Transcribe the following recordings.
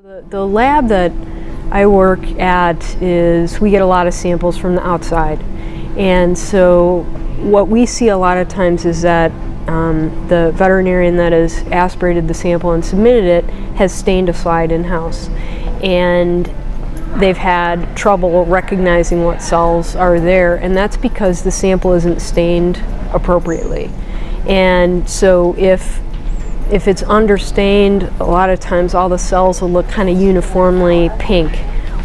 The lab that I work at we get a lot of samples from the outside, and so what we see a lot of times is that the veterinarian that has aspirated the sample and submitted it has stained a slide in-house, and they've had trouble recognizing what cells are there, and that's because the sample isn't stained appropriately. And so if it's understained, a lot of times all the cells will look kind of uniformly pink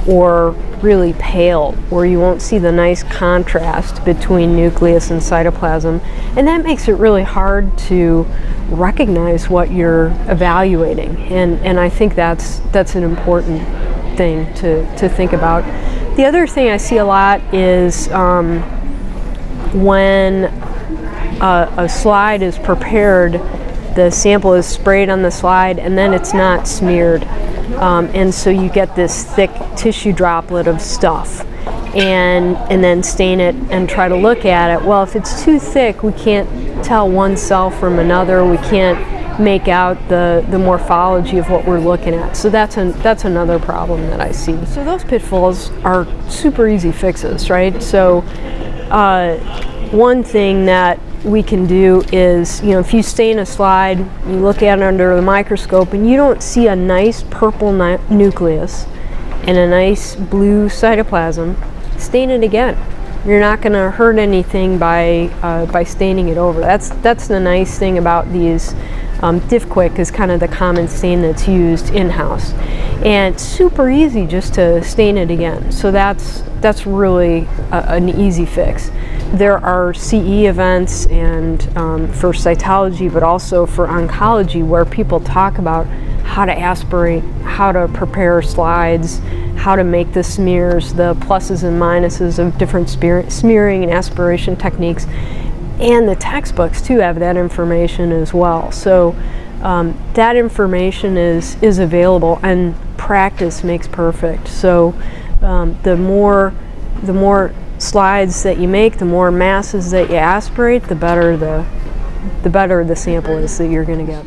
or really pale, or you won't see the nice contrast between nucleus and cytoplasm, and that makes it really hard to recognize what you're evaluating, and I think that's an important thing to think about. The other thing I see a lot is when a slide is prepared, the sample is sprayed on the slide and then it's not smeared, and so you get this thick tissue droplet of stuff, and then stain it and try to look at it. Well, if it's too thick, we can't tell one cell from another. We can't make out the morphology of what we're looking at. So that's another problem that I see. So those pitfalls are super easy fixes, right? So one thing that we can do is, if you stain a slide, you look at it under the microscope and you don't see a nice purple nucleus and a nice blue cytoplasm, stain it again. You're not going to hurt anything by staining it over. That's the nice thing about these. DIFQuick is kind of the common stain that's used in-house, and it's super easy just to stain it again. So that's really an easy fix. There are CE events and for cytology, but also for oncology, where people talk about how to aspirate, how to prepare slides, how to make the smears, the pluses and minuses of different smearing and aspiration techniques. And the textbooks too have that information as well. So that information is available, and practice makes perfect. So the more slides that you make, the more masses that you aspirate, the better the sample is that you're going to get.